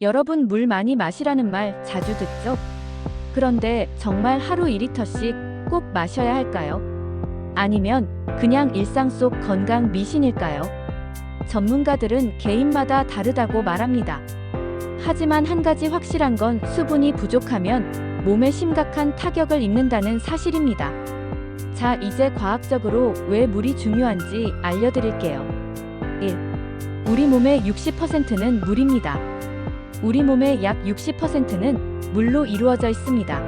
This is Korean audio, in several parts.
여러분 물 많이 마시라는 말 자주 듣죠? 그런데 정말 하루 2리터씩 꼭 마셔야 할까요? 아니면 그냥 일상 속 건강 미신일까요? 전문가들은 개인마다 다르다고 말합니다. 하지만 한 가지 확실한 건 수분이 부족하면 몸에 심각한 타격을 입는다는 사실입니다. 자, 이제 과학적으로 왜 물이 중요한지 알려드릴게요. 1. 우리 몸의 60%는 물입니다. 우리 몸의 약 60%는 물로 이루어져 있습니다.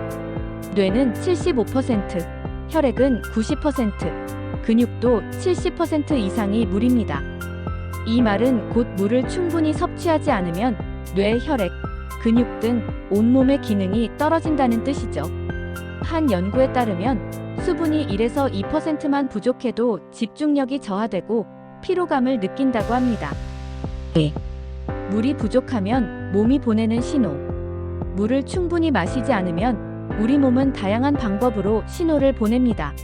뇌는 75%, 혈액은 90%, 근육도 70% 이상이 물입니다. 이 말은 곧 물을 충분히 섭취하지 않으면 뇌, 혈액, 근육 등 온몸의 기능이 떨어진다는 뜻이죠. 한 연구에 따르면 수분이 1에서 2%만 부족해도 집중력이 저하되고 피로감을 느낀다고 합니다. 2. 물이 부족하면 몸이 보내는 신호. 물을 충분히 마시지 않으면 우리 몸은 다양한 방법으로 신호를 보냅니다.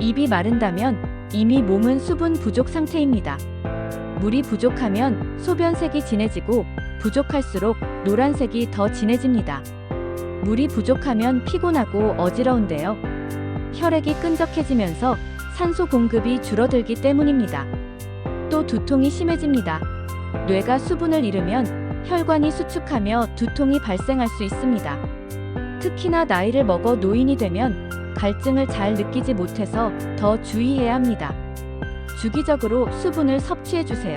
입이 마른다면 이미 몸은 수분 부족 상태입니다. 물이 부족하면 소변색이 진해지고 부족할수록 노란색이 더 진해집니다. 물이 부족하면 피곤하고 어지러운데요. 혈액이 끈적해지면서 산소 공급이 줄어들기 때문입니다. 또 두통이 심해집니다. 뇌가 수분을 잃으면 혈관이 수축하며 두통이 발생할 수 있습니다. 특히나 나이를 먹어 노인이 되면 갈증을 잘 느끼지 못해서 더 주의해야 합니다. 주기적으로 수분을 섭취해 주세요.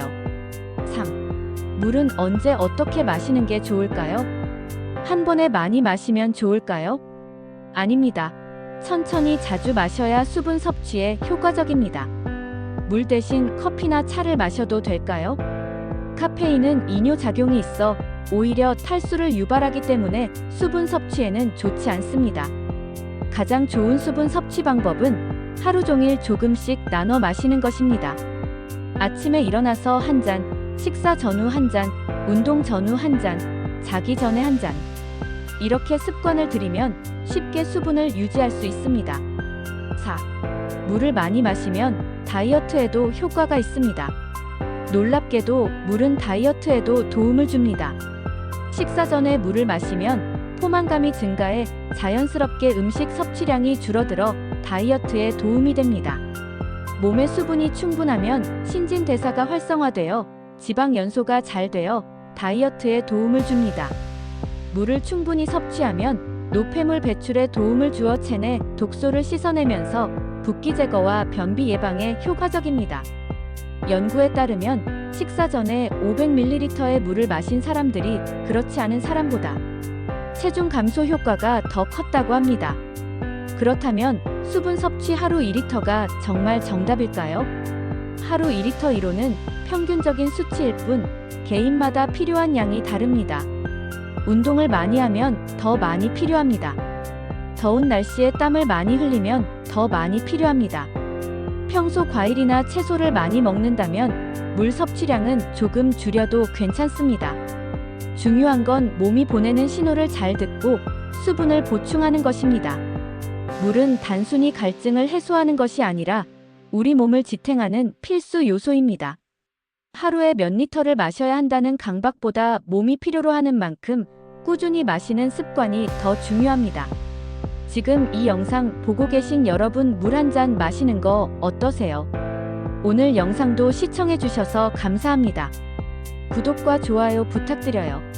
3. 물은 언제 어떻게 마시는 게 좋을까요? 한 번에 많이 마시면 좋을까요? 아닙니다. 천천히 자주 마셔야 수분 섭취에 효과적입니다. 물 대신 커피나 차를 마셔도 될까요? 카페인은 이뇨 작용이 있어 오히려 탈수를 유발하기 때문에 수분 섭취에는 좋지 않습니다. 가장 좋은 수분 섭취 방법은 하루 종일 조금씩 나눠 마시는 것입니다. 아침에 일어나서 한 잔, 식사 전후 한 잔, 운동 전후 한 잔, 자기 전에 한 잔. 이렇게 습관을 들이면 쉽게 수분을 유지할 수 있습니다. 4. 물을 많이 마시면 다이어트에도 효과가 있습니다. 놀랍게도 물은 다이어트에도 도움을 줍니다. 식사 전에 물을 마시면 포만감이 증가해 자연스럽게 음식 섭취량이 줄어들어 다이어트에 도움이 됩니다. 몸의 수분이 충분하면 신진대사가 활성화되어 지방 연소가 잘 되어 다이어트에 도움을 줍니다. 물을 충분히 섭취하면 노폐물 배출에 도움을 주어 체내 독소를 씻어내면서 붓기 제거와 변비 예방에 효과적입니다. 연구에 따르면 식사 전에 500ml의 물을 마신 사람들이 그렇지 않은 사람보다 체중 감소 효과가 더 컸다고 합니다. 그렇다면 수분 섭취 하루 2리터가 정말 정답일까요? 하루 2리터 이로는 평균적인 수치일 뿐 개인마다 필요한 양이 다릅니다. 운동을 많이 하면 더 많이 필요합니다. 더운 날씨에 땀을 많이 흘리면 더 많이 필요합니다. 평소 과일이나 채소를 많이 먹는다면 물 섭취량은 조금 줄여도 괜찮습니다. 중요한 건 몸이 보내는 신호를 잘 듣고 수분을 보충하는 것입니다. 물은 단순히 갈증을 해소하는 것이 아니라 우리 몸을 지탱하는 필수 요소입니다. 하루에 몇 리터를 마셔야 한다는 강박보다 몸이 필요로 하는 만큼 꾸준히 마시는 습관이 더 중요합니다. 지금 이 영상 보고 계신 여러분 물 한 잔 마시는 거 어떠세요? 오늘 영상도 시청해 주셔서 감사합니다. 구독과 좋아요 부탁드려요.